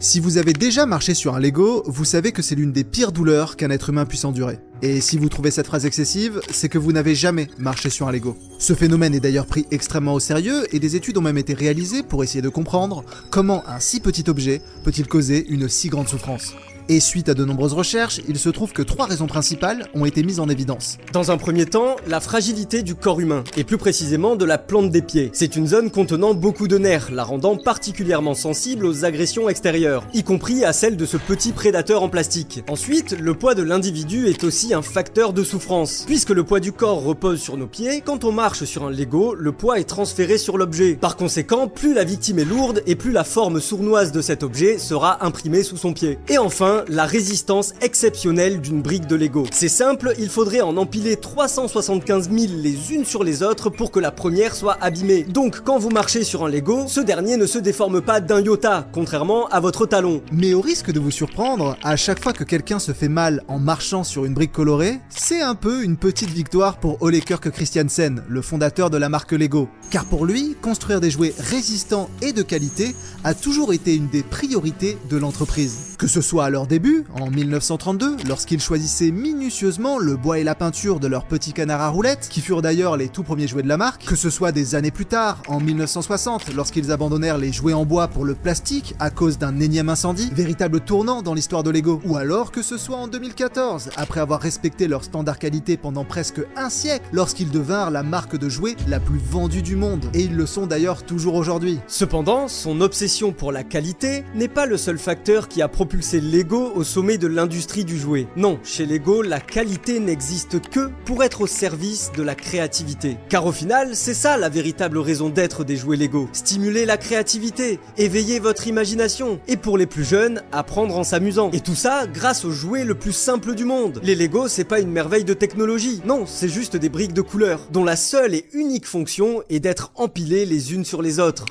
Si vous avez déjà marché sur un Lego, vous savez que c'est l'une des pires douleurs qu'un être humain puisse endurer. Et si vous trouvez cette phrase excessive, c'est que vous n'avez jamais marché sur un Lego. Ce phénomène est d'ailleurs pris extrêmement au sérieux et des études ont même été réalisées pour essayer de comprendre comment un si petit objet peut-il causer une si grande souffrance. Et suite à de nombreuses recherches, il se trouve que 3 raisons principales ont été mises en évidence. Dans un premier temps, la fragilité du corps humain, et plus précisément de la plante des pieds. C'est une zone contenant beaucoup de nerfs, la rendant particulièrement sensible aux agressions extérieures, y compris à celle de ce petit prédateur en plastique. Ensuite, le poids de l'individu est aussi un facteur de souffrance. Puisque le poids du corps repose sur nos pieds, quand on marche sur un Lego, le poids est transféré sur l'objet. Par conséquent, plus la victime est lourde et plus la forme sournoise de cet objet sera imprimée sous son pied. Et enfin, la résistance exceptionnelle d'une brique de Lego. C'est simple, il faudrait en empiler 375 000 les unes sur les autres pour que la première soit abîmée. Donc quand vous marchez sur un Lego, ce dernier ne se déforme pas d'un iota, contrairement à votre talon. Mais au risque de vous surprendre, à chaque fois que quelqu'un se fait mal en marchant sur une brique colorée, c'est un peu une petite victoire pour Ole Kirk Christiansen, le fondateur de la marque Lego. Car pour lui, construire des jouets résistants et de qualité a toujours été une des priorités de l'entreprise. Que ce soit à leur début, en 1932, lorsqu'ils choisissaient minutieusement le bois et la peinture de leurs petits canards à roulettes, qui furent d'ailleurs les tout premiers jouets de la marque, que ce soit des années plus tard, en 1960, lorsqu'ils abandonnèrent les jouets en bois pour le plastique à cause d'un énième incendie, véritable tournant dans l'histoire de Lego, ou alors que ce soit en 2014, après avoir respecté leur standard qualité pendant presque un siècle, lorsqu'ils devinrent la marque de jouets la plus vendue du monde, et ils le sont d'ailleurs toujours aujourd'hui. Cependant, son obsession pour la qualité n'est pas le seul facteur qui a propulsé Lego au sommet de l'industrie du jouet. Non, chez Lego, la qualité n'existe que pour être au service de la créativité. Car au final, c'est ça la véritable raison d'être des jouets Lego. Stimuler la créativité, éveiller votre imagination, et pour les plus jeunes, apprendre en s'amusant. Et tout ça grâce au jouet le plus simple du monde. Les Lego, c'est pas une merveille de technologie. Non, c'est juste des briques de couleur, dont la seule et unique fonction est d'être empilées les unes sur les autres.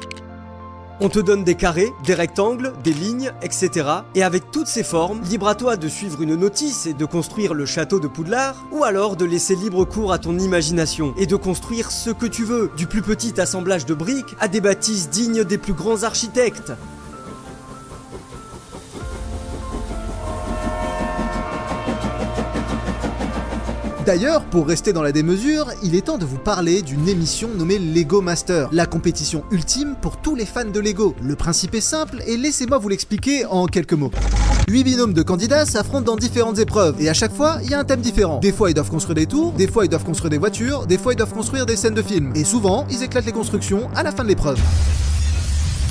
On te donne des carrés, des rectangles, des lignes, etc. Et avec toutes ces formes, libre à toi de suivre une notice et de construire le château de Poudlard, ou alors de laisser libre cours à ton imagination et de construire ce que tu veux, du plus petit assemblage de briques à des bâtisses dignes des plus grands architectes. D'ailleurs, pour rester dans la démesure, il est temps de vous parler d'une émission nommée Lego Master, la compétition ultime pour tous les fans de Lego. Le principe est simple et laissez-moi vous l'expliquer en quelques mots. 8 binômes de candidats s'affrontent dans différentes épreuves et à chaque fois, il y a un thème différent. Des fois, ils doivent construire des tours, des fois, ils doivent construire des voitures, des fois, ils doivent construire des scènes de films. Et souvent, ils éclatent les constructions à la fin de l'épreuve.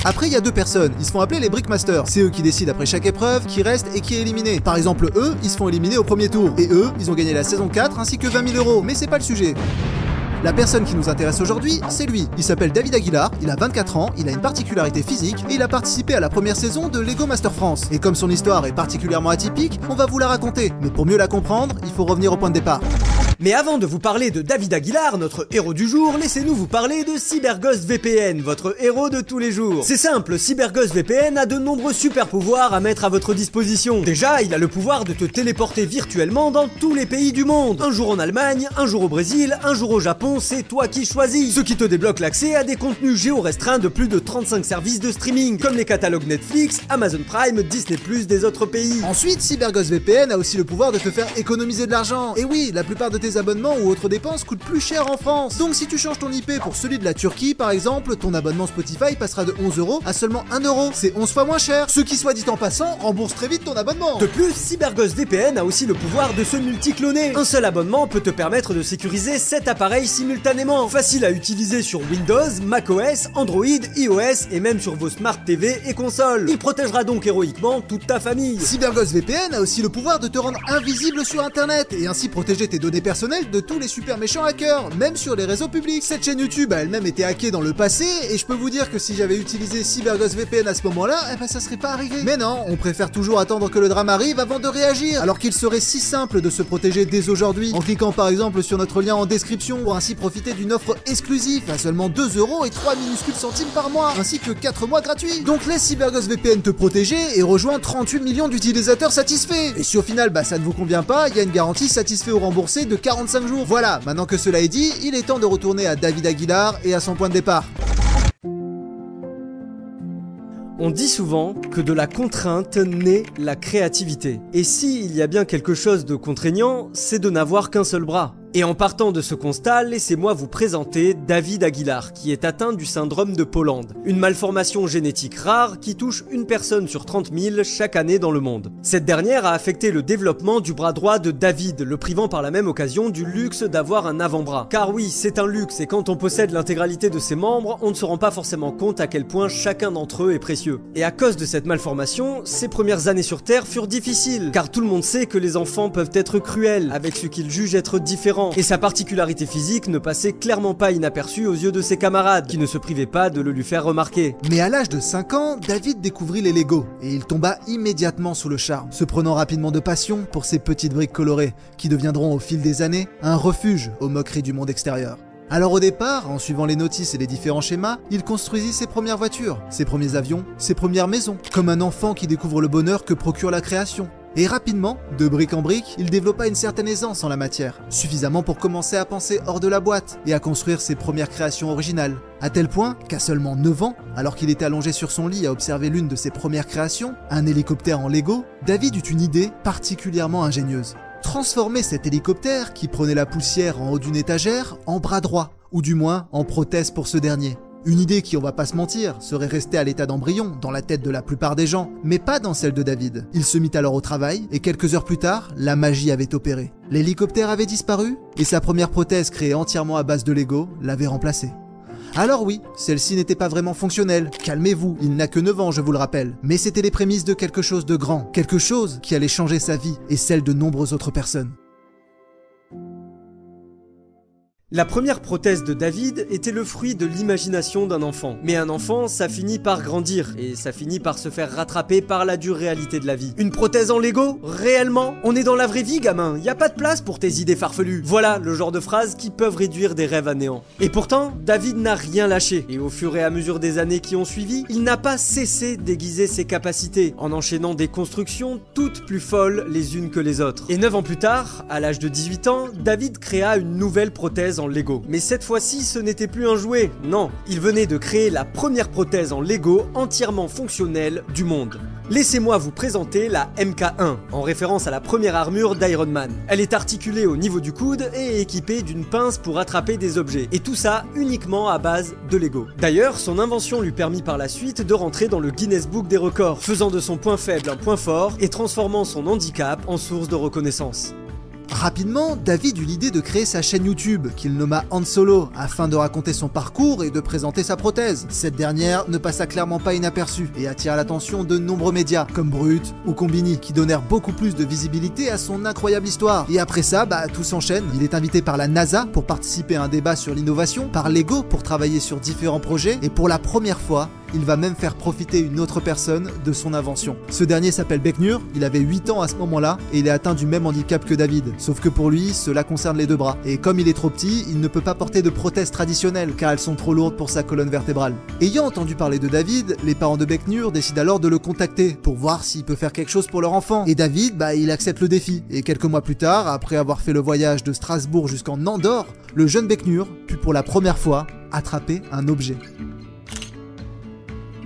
Après, il y a 2 personnes, ils se font appeler les Brickmasters. C'est eux qui décident après chaque épreuve qui reste et qui est éliminé. Par exemple, eux, ils se font éliminer au premier tour. Et eux, ils ont gagné la saison 4 ainsi que 20 000 €. Mais c'est pas le sujet. La personne qui nous intéresse aujourd'hui, c'est lui. Il s'appelle David Aguilar, il a 24 ans, il a une particularité physique et il a participé à la première saison de Lego Master France. Et comme son histoire est particulièrement atypique, on va vous la raconter. Mais pour mieux la comprendre, il faut revenir au point de départ. Mais avant de vous parler de David Aguilar, notre héros du jour, laissez-nous vous parler de CyberGhost VPN, votre héros de tous les jours. C'est simple, CyberGhost VPN a de nombreux super pouvoirs à mettre à votre disposition. Déjà, il a le pouvoir de te téléporter virtuellement dans tous les pays du monde. Un jour en Allemagne, un jour au Brésil, un jour au Japon, c'est toi qui choisis. Ce qui te débloque l'accès à des contenus géo-restreints de plus de 35 services de streaming, comme les catalogues Netflix, Amazon Prime, Disney+, des autres pays. Ensuite, CyberGhost VPN a aussi le pouvoir de te faire économiser de l'argent. Et oui, la plupart de tes abonnements ou autres dépenses coûtent plus cher en France. Donc si tu changes ton IP pour celui de la Turquie par exemple, ton abonnement Spotify passera de 11 € à seulement 1 €. C'est 11 fois moins cher. Ce qui, soit dit en passant, rembourse très vite ton abonnement. De plus, CyberGhost VPN a aussi le pouvoir de se multicloner. Un seul abonnement peut te permettre de sécuriser 7 appareils simultanément. Facile à utiliser sur Windows, macOS, Android, iOS et même sur vos Smart TV et consoles. Il protégera donc héroïquement toute ta famille. CyberGhost VPN a aussi le pouvoir de te rendre invisible sur internet et ainsi protéger tes données personnelles de tous les super méchants hackers, même sur les réseaux publics. Cette chaîne YouTube a elle-même été hackée dans le passé et je peux vous dire que si j'avais utilisé CyberGhost VPN à ce moment-là, eh ben ça serait pas arrivé. Mais non, on préfère toujours attendre que le drame arrive avant de réagir, alors qu'il serait si simple de se protéger dès aujourd'hui, en cliquant par exemple sur notre lien en description pour ainsi profiter d'une offre exclusive à seulement 2 € et 3 minuscules centimes par mois, ainsi que 4 mois gratuits. Donc laisse CyberGhost VPN te protéger et rejoins 38 millions d'utilisateurs satisfaits. Et si au final ça ne vous convient pas, il y a une garantie satisfait ou remboursé de 45 jours. Voilà, maintenant que cela est dit, il est temps de retourner à David Aguilar et à son point de départ. On dit souvent que de la contrainte naît la créativité. Et s'il y a bien quelque chose de contraignant, c'est de n'avoir qu'un seul bras. Et en partant de ce constat, laissez-moi vous présenter David Aguilar, qui est atteint du syndrome de Poland, une malformation génétique rare qui touche une personne sur 30 000 chaque année dans le monde. Cette dernière a affecté le développement du bras droit de David, le privant par la même occasion du luxe d'avoir un avant-bras. Car oui, c'est un luxe, et quand on possède l'intégralité de ses membres, on ne se rend pas forcément compte à quel point chacun d'entre eux est précieux. Et à cause de cette malformation, ses premières années sur Terre furent difficiles, car tout le monde sait que les enfants peuvent être cruels, avec ce qu'ils jugent être différents. Et sa particularité physique ne passait clairement pas inaperçue aux yeux de ses camarades, qui ne se privaient pas de le lui faire remarquer. Mais à l'âge de 5 ans, David découvrit les Lego, et il tomba immédiatement sous le charme, se prenant rapidement de passion pour ces petites briques colorées, qui deviendront au fil des années un refuge aux moqueries du monde extérieur. Alors au départ, en suivant les notices et les différents schémas, il construisit ses premières voitures, ses premiers avions, ses premières maisons, comme un enfant qui découvre le bonheur que procure la création. Et rapidement, de brique en brique, il développa une certaine aisance en la matière, suffisamment pour commencer à penser hors de la boîte et à construire ses premières créations originales. À tel point qu'à seulement 9 ans, alors qu'il était allongé sur son lit à observer l'une de ses premières créations, un hélicoptère en Lego, David eut une idée particulièrement ingénieuse. Transformer cet hélicoptère, qui prenait la poussière en haut d'une étagère, en bras droit, ou du moins en prothèse pour ce dernier. Une idée qui, on va pas se mentir, serait restée à l'état d'embryon dans la tête de la plupart des gens, mais pas dans celle de David. Il se mit alors au travail, et quelques heures plus tard, la magie avait opéré. L'hélicoptère avait disparu, et sa première prothèse créée entièrement à base de Lego l'avait remplacé. Alors oui, celle-ci n'était pas vraiment fonctionnelle, calmez-vous, il n'a que 9 ans je vous le rappelle, mais c'était les prémices de quelque chose de grand, quelque chose qui allait changer sa vie et celle de nombreuses autres personnes. La première prothèse de David était le fruit de l'imagination d'un enfant. Mais un enfant, ça finit par grandir, et ça finit par se faire rattraper par la dure réalité de la vie. Une prothèse en Lego? Réellement? On est dans la vraie vie, gamin, y a pas de place pour tes idées farfelues. Voilà le genre de phrases qui peuvent réduire des rêves à néant. Et pourtant, David n'a rien lâché, et au fur et à mesure des années qui ont suivi, il n'a pas cessé d'aiguiser ses capacités, en enchaînant des constructions toutes plus folles les unes que les autres. Et 9 ans plus tard, à l'âge de 18 ans, David créa une nouvelle prothèse en Lego. Mais cette fois-ci, ce n'était plus un jouet, non. Il venait de créer la première prothèse en Lego entièrement fonctionnelle du monde. Laissez-moi vous présenter la MK1, en référence à la première armure d'Iron Man. Elle est articulée au niveau du coude et équipée d'une pince pour attraper des objets. Et tout ça uniquement à base de Lego. D'ailleurs, son invention lui permit par la suite de rentrer dans le Guinness Book des records, faisant de son point faible un point fort et transformant son handicap en source de reconnaissance. Rapidement, David eut l'idée de créer sa chaîne YouTube, qu'il nomma Han Solo, afin de raconter son parcours et de présenter sa prothèse. Cette dernière ne passa clairement pas inaperçue et attira l'attention de nombreux médias, comme Brut ou Combini, qui donnèrent beaucoup plus de visibilité à son incroyable histoire. Et après ça, tout s'enchaîne. Il est invité par la NASA pour participer à un débat sur l'innovation, par Lego pour travailler sur différents projets, et pour la première fois, il va même faire profiter une autre personne de son invention. Ce dernier s'appelle Beknur, il avait 8 ans à ce moment-là, et il est atteint du même handicap que David. Sauf que pour lui, cela concerne les deux bras. Et comme il est trop petit, il ne peut pas porter de prothèses traditionnelles, car elles sont trop lourdes pour sa colonne vertébrale. Ayant entendu parler de David, les parents de Beknur décident alors de le contacter, pour voir s'il peut faire quelque chose pour leur enfant. Et David, il accepte le défi. Et quelques mois plus tard, après avoir fait le voyage de Strasbourg jusqu'en Andorre, le jeune Beknur put pour la première fois attraper un objet.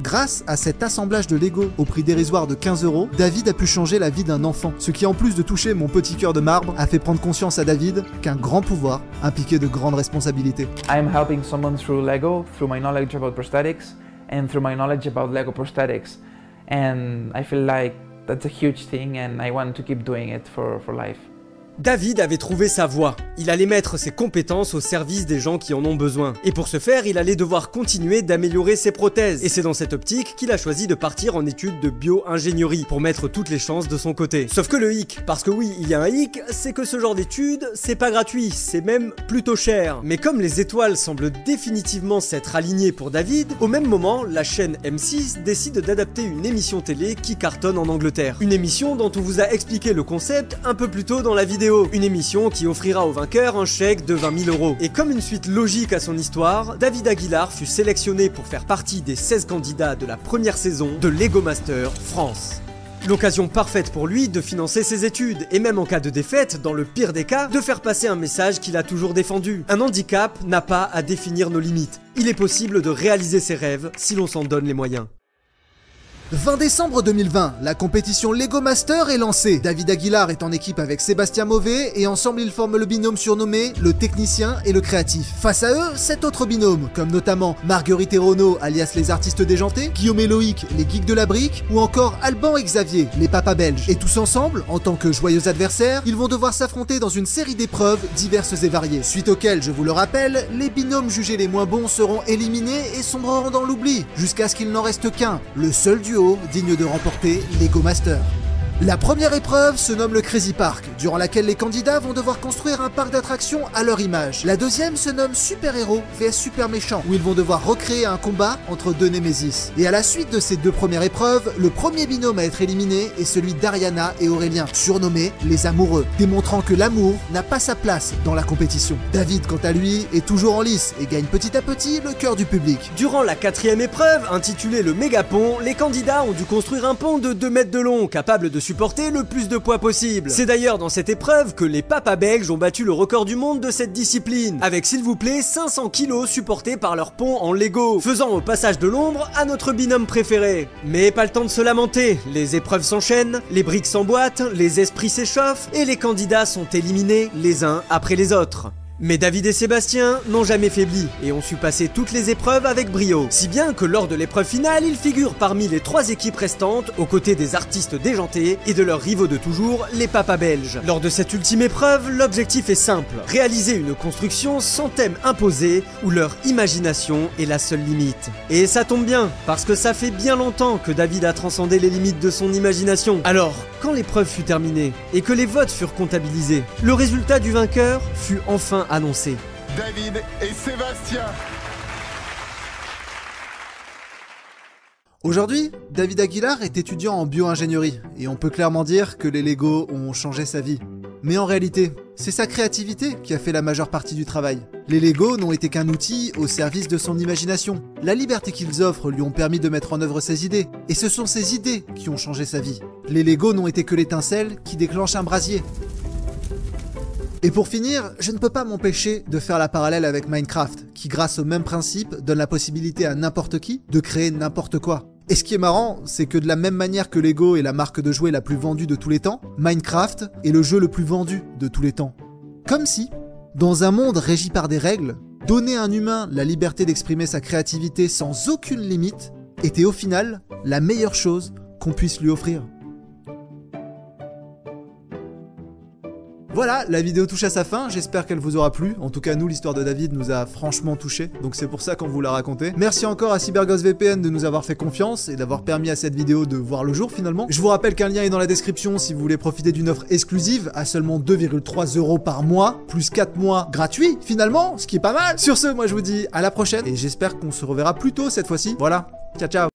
Grâce à cet assemblage de Lego au prix dérisoire de 15 €, David a pu changer la vie d'un enfant. Ce qui, en plus de toucher mon petit cœur de marbre, a fait prendre conscience à David qu'un grand pouvoir impliquait de grandes responsabilités. I'm helping someone through Lego, through my knowledge about prosthetics and through my knowledge about Lego prosthetics. And I feel like that's a huge thing and I want to keep doing it for life. David avait trouvé sa voie. Il allait mettre ses compétences au service des gens qui en ont besoin. Et pour ce faire, il allait devoir continuer d'améliorer ses prothèses. Et c'est dans cette optique qu'il a choisi de partir en études de bio-ingénierie pour mettre toutes les chances de son côté. Sauf que le hic, parce que oui, il y a un hic, c'est que ce genre d'études, c'est pas gratuit, c'est même plutôt cher. Mais comme les étoiles semblent définitivement s'être alignées pour David, au même moment, la chaîne M6 décide d'adapter une émission télé qui cartonne en Angleterre. Une émission dont on vous a expliqué le concept un peu plus tôt dans la vidéo. Une émission qui offrira au vainqueur un chèque de 20 000 €. Et comme une suite logique à son histoire, David Aguilar fut sélectionné pour faire partie des 16 candidats de la première saison de Lego Master France. L'occasion parfaite pour lui de financer ses études, et même en cas de défaite, dans le pire des cas, de faire passer un message qu'il a toujours défendu. Un handicap n'a pas à définir nos limites. Il est possible de réaliser ses rêves si l'on s'en donne les moyens. 20 décembre 2020, la compétition Lego Master est lancée. David Aguilar est en équipe avec Sébastien Mauvais et ensemble ils forment le binôme surnommé le technicien et le créatif. Face à eux, 7 autres binômes, comme notamment Marguerite et Renaud, alias les artistes déjantés, Guillaume et Loïc, les geeks de la brique, ou encore Alban et Xavier, les papas belges. Et tous ensemble, en tant que joyeux adversaires, ils vont devoir s'affronter dans une série d'épreuves diverses et variées, suite auxquelles, je vous le rappelle, les binômes jugés les moins bons seront éliminés et sombreront dans l'oubli, jusqu'à ce qu'il n'en reste qu'un, le seul duo digne de remporter Lego Master. La première épreuve se nomme le Crazy Park, durant laquelle les candidats vont devoir construire un parc d'attractions à leur image. La deuxième se nomme Super Héros vs Super Méchant, où ils vont devoir recréer un combat entre deux Némésis. Et à la suite de ces deux premières épreuves, le premier binôme à être éliminé est celui d'Ariana et Aurélien, surnommés les amoureux, démontrant que l'amour n'a pas sa place dans la compétition. David, quant à lui, est toujours en lice et gagne petit à petit le cœur du public. Durant la quatrième épreuve, intitulée le Mégapont, les candidats ont dû construire un pont de 2 mètres de long, capable de supporter le plus de poids possible. C'est d'ailleurs dans cette épreuve que les papas belges ont battu le record du monde de cette discipline, avec s'il vous plaît 500 kilos supportés par leur pont en Lego, faisant au passage de l'ombre à notre binôme préféré. Mais pas le temps de se lamenter, les épreuves s'enchaînent, les briques s'emboîtent, les esprits s'échauffent et les candidats sont éliminés les uns après les autres. Mais David et Sébastien n'ont jamais faibli et ont su passer toutes les épreuves avec brio, si bien que lors de l'épreuve finale, ils figurent parmi les 3 équipes restantes aux côtés des artistes déjantés et de leurs rivaux de toujours, les papas belges. Lors de cette ultime épreuve, l'objectif est simple, réaliser une construction sans thème imposé où leur imagination est la seule limite. Et ça tombe bien, parce que ça fait bien longtemps que David a transcendé les limites de son imagination. Alors, quand l'épreuve fut terminée et que les votes furent comptabilisés, le résultat du vainqueur fut enfin annoncé. David et Sébastien. Aujourd'hui, David Aguilar est étudiant en bio-ingénierie et on peut clairement dire que les Lego ont changé sa vie. Mais en réalité, c'est sa créativité qui a fait la majeure partie du travail. Les Lego n'ont été qu'un outil au service de son imagination. La liberté qu'ils offrent lui ont permis de mettre en œuvre ses idées, et ce sont ces idées qui ont changé sa vie. Les Lego n'ont été que l'étincelle qui déclenche un brasier. Et pour finir, je ne peux pas m'empêcher de faire la parallèle avec Minecraft, qui grâce au même principe donne la possibilité à n'importe qui de créer n'importe quoi. Et ce qui est marrant, c'est que de la même manière que Lego est la marque de jouets la plus vendue de tous les temps, Minecraft est le jeu le plus vendu de tous les temps. Comme si, dans un monde régi par des règles, donner à un humain la liberté d'exprimer sa créativité sans aucune limite était au final la meilleure chose qu'on puisse lui offrir. Voilà, la vidéo touche à sa fin, j'espère qu'elle vous aura plu. En tout cas, nous, l'histoire de David nous a franchement touchés, donc c'est pour ça qu'on vous l'a raconté. Merci encore à CyberGhostVPN de nous avoir fait confiance et d'avoir permis à cette vidéo de voir le jour finalement. Je vous rappelle qu'un lien est dans la description si vous voulez profiter d'une offre exclusive à seulement 2,3 € par mois, plus 4 mois gratuits finalement, ce qui est pas mal. Sur ce, moi je vous dis à la prochaine et j'espère qu'on se reverra plus tôt cette fois-ci. Voilà, ciao ciao.